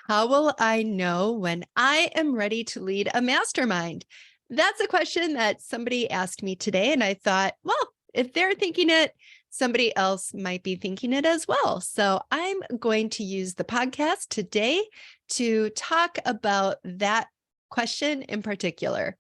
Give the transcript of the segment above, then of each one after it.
How will I know when I am ready to lead a mastermind? That's a question that somebody asked me today. And I thought, well, if they're thinking it, somebody else might be thinking it as well. So I'm going to use the podcast today to talk about that question in particular.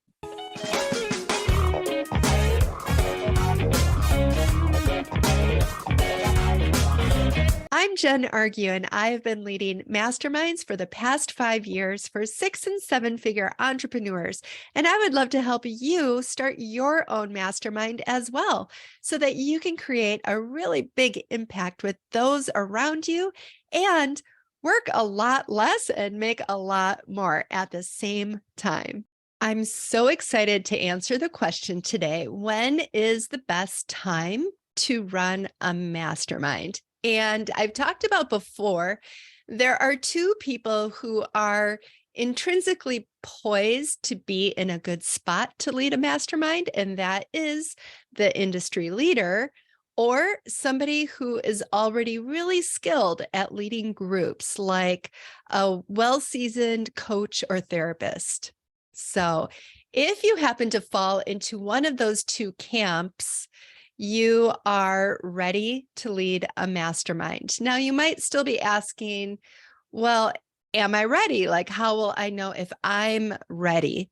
I'm Jen Argue, and I have been leading masterminds for the past 5 years for 6 and 7-figure entrepreneurs. And I would love to help you start your own mastermind as well, so that you can create a really big impact with those around you and work a lot less and make a lot more at the same time. I'm so excited to answer the question today. When is the best time to run a mastermind? And I've talked about before, there are two people who are intrinsically poised to be in a good spot to lead a mastermind, and that is the industry leader or somebody who is already really skilled at leading groups, like a well-seasoned coach or therapist. So if you happen to fall into one of those two camps, you are ready to lead a mastermind. Now, you might still be asking, well, am I ready? Like, how will I know if I'm ready?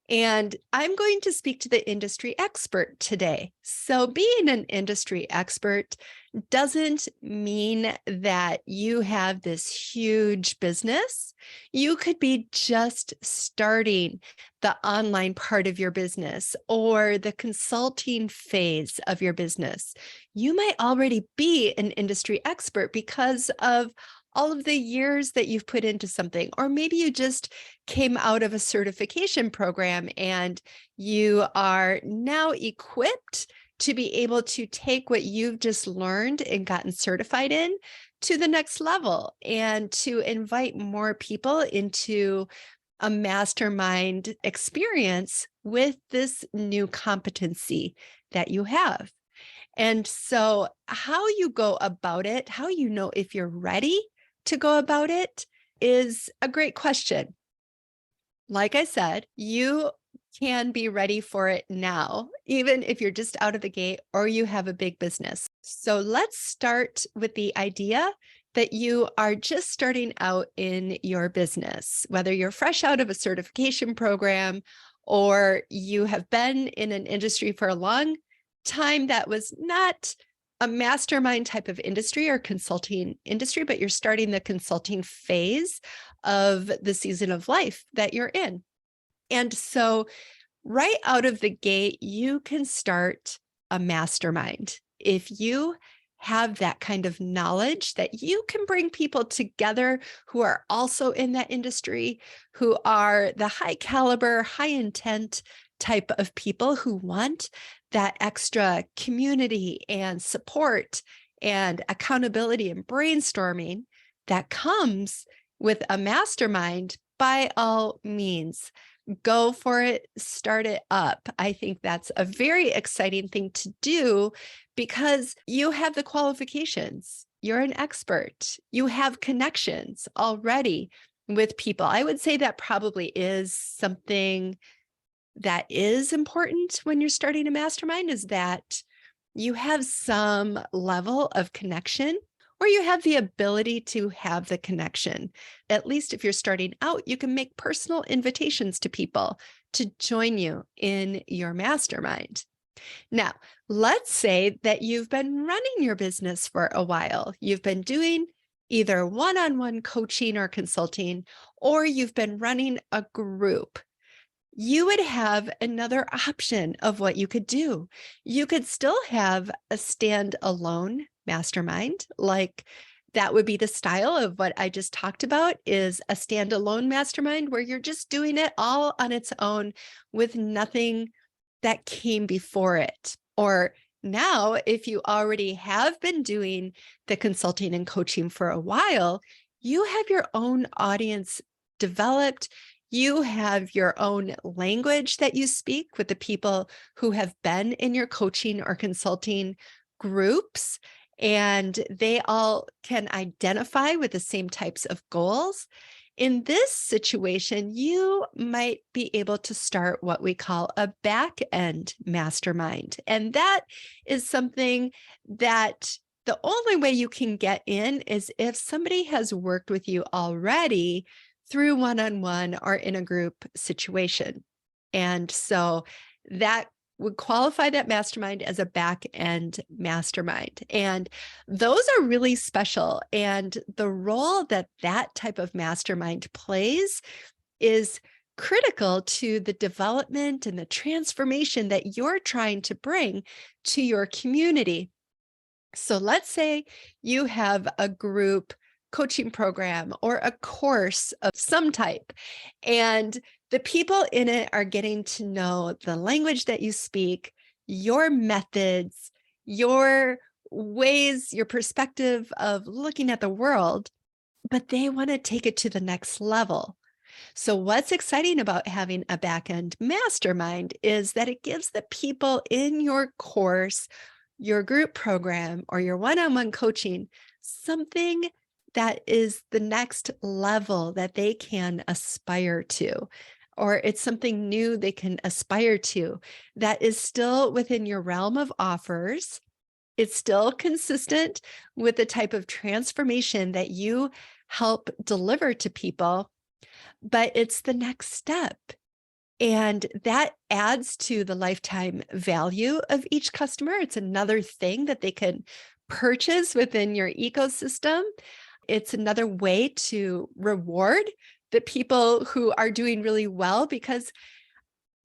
And I'm going to speak to the industry expert today. So being an industry expert doesn't mean that you have this huge business. You could be just starting the online part of your business or the consulting phase of your business. You might already be an industry expert because of all of the years that you've put into something, or maybe you just came out of a certification program and you are now equipped to be able to take what you've just learned and gotten certified in to the next level and to invite more people into a mastermind experience with this new competency that you have. And so how you go about it, how you know if you're ready to go about it, is a great question. Like I said, you can be ready for it now, even if you're just out of the gate or you have a big business. So let's start with the idea that you are just starting out in your business, whether you're fresh out of a certification program or you have been in an industry for a long time that was not a mastermind type of industry or consulting industry, but you're starting the consulting phase of the season of life that you're in. And so right out of the gate, you can start a mastermind. If you have that kind of knowledge that you can bring people together who are also in that industry, who are the high caliber, high intent type of people who want that extra community and support and accountability and brainstorming that comes with a mastermind, by all means, go for it, start it up. I think that's a very exciting thing to do because you have the qualifications. You're an expert. You have connections already with people. I would say that probably is something that is important when you're starting a mastermind, is that you have some level of connection, or you have the ability to have the connection. At least if you're starting out, you can make personal invitations to people to join you in your mastermind. Now, let's say that you've been running your business for a while. You've been doing either one-on-one coaching or consulting, or you've been running a group. You would have another option of what you could do. You could still have a standalone mastermind, like that would be the style of what I just talked about, is a standalone mastermind where you're just doing it all on its own with nothing that came before it. Or now, if you already have been doing the consulting and coaching for a while, you have your own audience developed. You have your own language that you speak with the people who have been in your coaching or consulting groups. and they all can identify with the same types of goals. In this situation, you might be able to start what we call a back-end mastermind. And that is something that the only way you can get in is if somebody has worked with you already through one-on-one or in a group situation. And so that would qualify that mastermind as a back-end mastermind. And those are really special. And the role that that type of mastermind plays is critical to the development and the transformation that you're trying to bring to your community. So let's say you have a group coaching program or a course of some type, and the people in it are getting to know the language that you speak, your methods, your ways, your perspective of looking at the world, but they want to take it to the next level. So what's exciting about having a back-end mastermind is that it gives the people in your course, your group program, or your one-on-one coaching something that is the next level that they can aspire to, or it's something new they can aspire to that is still within your realm of offers. It's still consistent with the type of transformation that you help deliver to people, but it's the next step. And that adds to the lifetime value of each customer. It's another thing that they can purchase within your ecosystem. It's another way to reward the people who are doing really well, because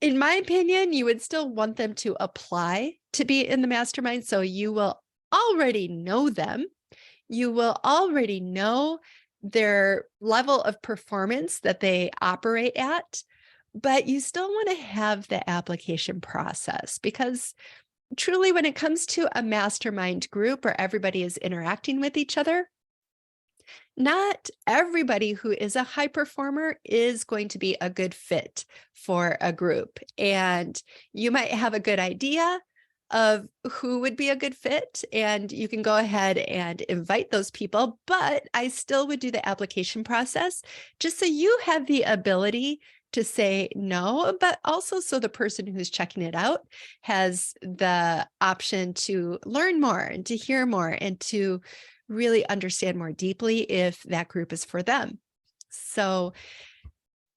in my opinion, you would still want them to apply to be in the mastermind. So you will already know them. You will already know their level of performance that they operate at, but you still want to have the application process, because truly when it comes to a mastermind group where everybody is interacting with each other, not everybody who is a high performer is going to be a good fit for a group. And you might have a good idea of who would be a good fit, and you can go ahead and invite those people, but I still would do the application process just so you have the ability to say no, but also so the person who's checking it out has the option to learn more and to hear more and to really understand more deeply if that group is for them. So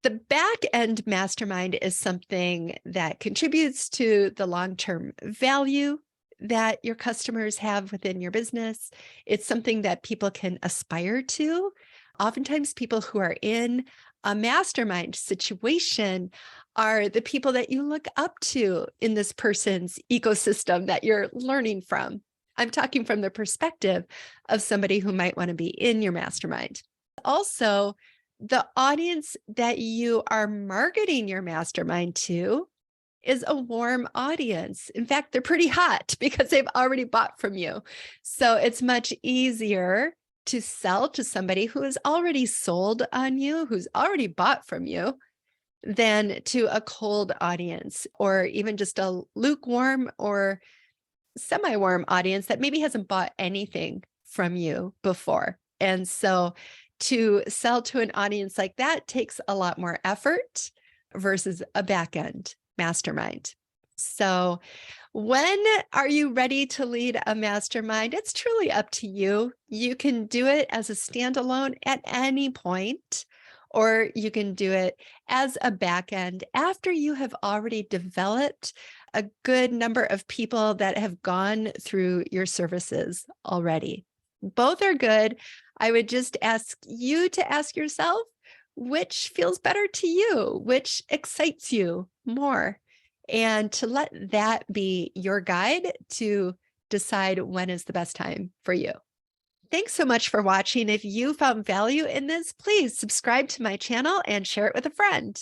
the back end mastermind is something that contributes to the long-term value that your customers have within your business. It's something that people can aspire to. Oftentimes, people who are in a mastermind situation are the people that you look up to in this person's ecosystem that you're learning from. I'm talking from the perspective of somebody who might want to be in your mastermind. Also, the audience that you are marketing your mastermind to is a warm audience. In fact, they're pretty hot because they've already bought from you. So it's much easier to sell to somebody who is already sold on you, who's already bought from you, than to a cold audience, or even just a lukewarm or semi-warm audience that maybe hasn't bought anything from you before. And so to sell to an audience like that takes a lot more effort versus a back-end mastermind. So when are you ready to lead a mastermind? It's truly up to you. You can do it as a standalone at any point, or you can do it as a back-end after you have already developed a good number of people that have gone through your services already. Both are good. I would just ask you to ask yourself, which feels better to you, which excites you more, and to let that be your guide to decide when is the best time for you. Thanks so much for watching. If you found value in this, please subscribe to my channel and share it with a friend.